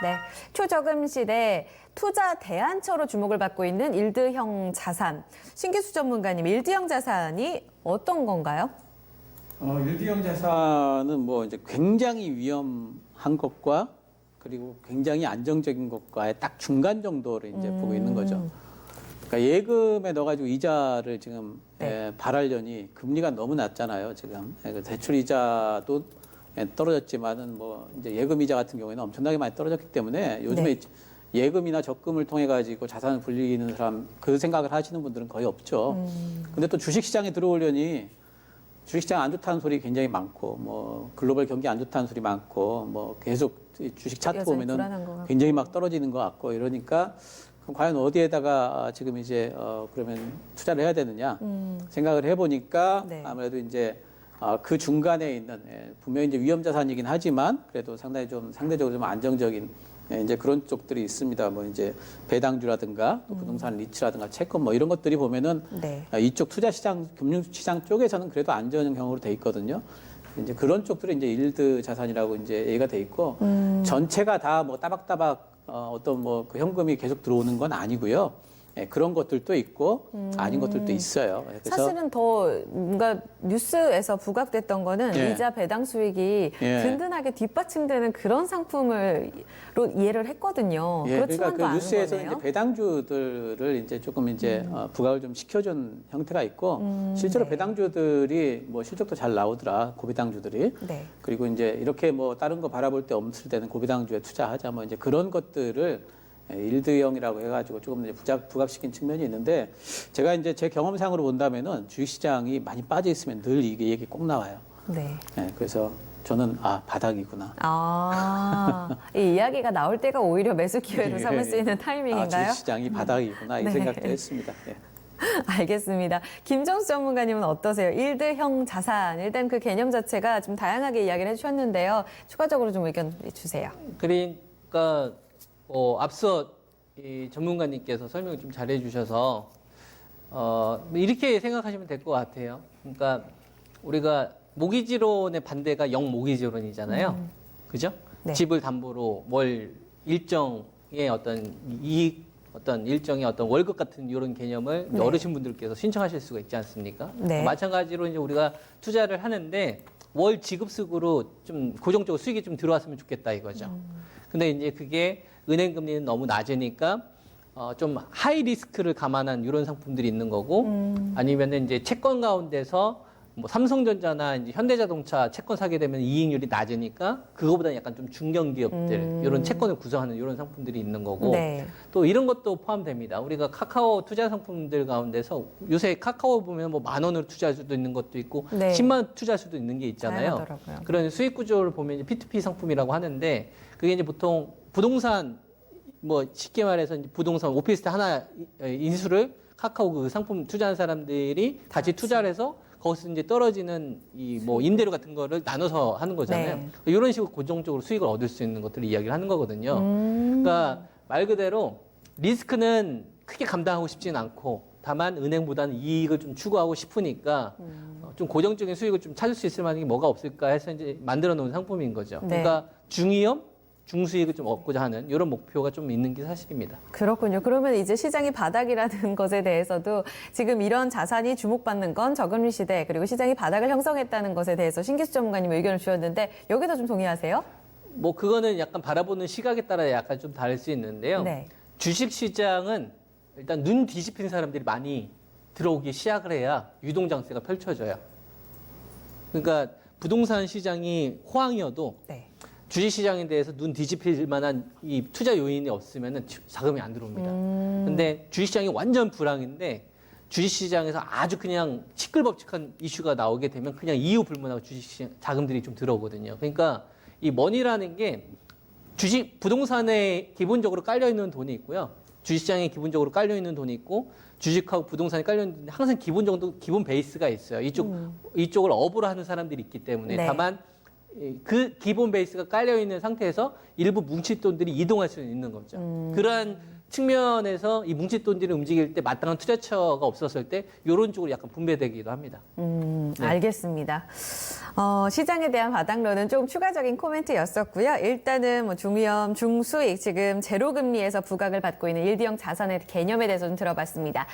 네, 초저금 시대 투자 대안처로 주목을 받고 있는 일드형 자산. 신기수 전문가님, 일드형 자산이 어떤 건가요? 일드형 자산은 뭐 이제 굉장히 위험한 것과 그리고 굉장히 안정적인 것과의 딱 중간 정도를 이제 보고 있는 거죠. 그러니까 예금에 넣어가지고 이자를 지금 발하려니 금리가 너무 낮잖아요. 지금 대출 이자도 떨어졌지만은 뭐 이제 예금 이자 같은 경우에는 엄청나게 많이 떨어졌기 때문에 요즘에 예금이나 적금을 통해 가지고 자산을 불리는 사람 그 생각을 하시는 분들은 거의 없죠. 근데 또 주식 시장에 들어오려니 주식시장 안 좋다는 소리 굉장히 많고, 뭐, 글로벌 경기 안 좋다는 소리 많고, 뭐, 계속 주식 차트 보면은 굉장히 막 떨어지는 것 같고, 이러니까, 그럼 과연 어디에다가 지금 이제, 그러면 투자를 해야 되느냐 생각을 해보니까 아무래도 이제, 그 중간에 있는, 분명히 이제 위험자산이긴 하지만, 그래도 상당히 좀 상대적으로 좀 안정적인 이제 그런 쪽들이 있습니다. 뭐 이제 배당주라든가 또 부동산 리츠라든가 채권 뭐 이런 것들이 보면은 이쪽 투자 시장, 금융 시장 쪽에서는 그래도 안전형으로 돼 있거든요. 이제 그런 쪽들이 이제 일드 자산이라고 이제 얘기가 돼 있고 전체가 다 뭐 따박따박 어떤 뭐 그 현금이 계속 들어오는 건 아니고요. 그런 것들도 있고 아닌 것들도 있어요. 그래서 사실은 더 뭔가 뉴스에서 부각됐던 거는 이자 배당 수익이 든든하게 뒷받침되는 그런 상품으로 이해를 했거든요. 그렇지만 그러니까 그 뉴스에서는 이제 배당주들을 이제 조금 이제 부각을 좀 시켜준 형태가 있고 실제로 배당주들이 뭐 실적도 잘 나오더라 고배당주들이. 그리고 이제 이렇게 뭐 다른 거 바라볼 때 없을 때는 고배당주에 투자하자 뭐 이제 그런 것들을 일드형이라고 해가지고 조금 이제 부각시킨 측면이 있는데 제가 이제 제 경험상으로 본다면은 주식시장이 많이 빠져 있으면 늘 이게 얘기 꼭 나와요. 그래서 저는 바닥이구나. 이 이야기가 나올 때가 오히려 매수 기회로 삼을 수 있는 타이밍인가요? 주식시장이 바닥이구나 이 생각도 했습니다. 알겠습니다. 김정수 전문가님은 어떠세요? 일드형 자산, 일단 그 개념 자체가 좀 다양하게 이야기를 해주셨는데요. 추가적으로 좀 의견 주세요. 그러니까 앞서 이 전문가님께서 설명을 좀 잘해 주셔서 이렇게 생각하시면 될 것 같아요. 그러니까 우리가 모기지론의 반대가 영모기지론이잖아요. 그죠? 집을 담보로 월 일정의 어떤 이익, 어떤 일정의 어떤 월급 같은 이런 개념을 어르신분들께서 신청하실 수가 있지 않습니까? 마찬가지로 이제 우리가 투자를 하는데 월 지급식으로 좀 고정적으로 수익이 좀 들어왔으면 좋겠다 이거죠. 근데 이제 그게 은행 금리는 너무 낮으니까 좀 하이 리스크를 감안한 이런 상품들이 있는 거고 아니면은 이제 채권 가운데서 뭐 삼성전자나 이제 현대자동차 채권 사게 되면 이익률이 낮으니까 그거보다는 약간 좀 중견 기업들 이런 채권을 구성하는 이런 상품들이 있는 거고 또 이런 것도 포함됩니다. 우리가 카카오 투자 상품들 가운데서 요새 카카오 보면 뭐 10,000원으로 투자할 수도 있는 것도 있고 10만 원 투자할 수도 있는 게 있잖아요. 그런 수익 구조를 보면 이제 P2P 상품이라고 하는데 그게 이제 보통 부동산 뭐 쉽게 말해서 이제 부동산 오피스텔 하나 인수를 카카오 그 상품 투자하는 사람들이 같이 투자를 해서 거기서 이제 떨어지는 이 뭐 임대료 같은 거를 나눠서 하는 거잖아요. 이런 식으로 고정적으로 수익을 얻을 수 있는 것들을 이야기를 하는 거거든요. 그러니까 말 그대로 리스크는 크게 감당하고 싶지는 않고 다만 은행보다는 이익을 좀 추구하고 싶으니까 좀 고정적인 수익을 좀 찾을 수 있을 만한 게 뭐가 없을까 해서 이제 만들어 놓은 상품인 거죠. 그러니까 중위험 중수익을 좀 얻고자 하는 이런 목표가 좀 있는 게 사실입니다. 그렇군요. 그러면 이제 시장이 바닥이라는 것에 대해서도 지금 이런 자산이 주목받는 건 저금리 시대 그리고 시장이 바닥을 형성했다는 것에 대해서 신기수 전문가님 의견을 주셨는데 여기도 좀 동의하세요? 뭐 그거는 약간 바라보는 시각에 따라 약간 좀 다를 수 있는데요. 주식 시장은 일단 눈 뒤집힌 사람들이 많이 들어오기 시작을 해야 유동장세가 펼쳐져요. 그러니까 부동산 시장이 호황이어도 주식시장에 대해서 눈 뒤집힐 만한 이 투자 요인이 없으면 자금이 안 들어옵니다. 근데 주식시장이 완전 불황인데 주식시장에서 아주 그냥 시끌벅적한 이슈가 나오게 되면 그냥 이유 불문하고 주식시장 자금들이 좀 들어오거든요. 그러니까 이 머니라는 게 부동산에 기본적으로 깔려있는 돈이 있고요. 주식시장에 기본적으로 깔려있는 돈이 있고 주식하고 부동산에 깔려있는 항상 기본 베이스가 있어요. 이쪽을 업으로 하는 사람들이 있기 때문에 다만 그 기본 베이스가 깔려 있는 상태에서 일부 뭉칫돈들이 이동할 수 있는 거죠. 그러한 측면에서 이 뭉칫돈들이 움직일 때 마땅한 투자처가 없었을 때 이런 쪽으로 약간 분배되기도 합니다. 알겠습니다. 시장에 대한 바닥론은 조금 추가적인 코멘트였었고요. 일단은 뭐 중위험, 중수익 지금 제로금리에서 부각을 받고 있는 일대형 자산의 개념에 대해서 좀 들어봤습니다.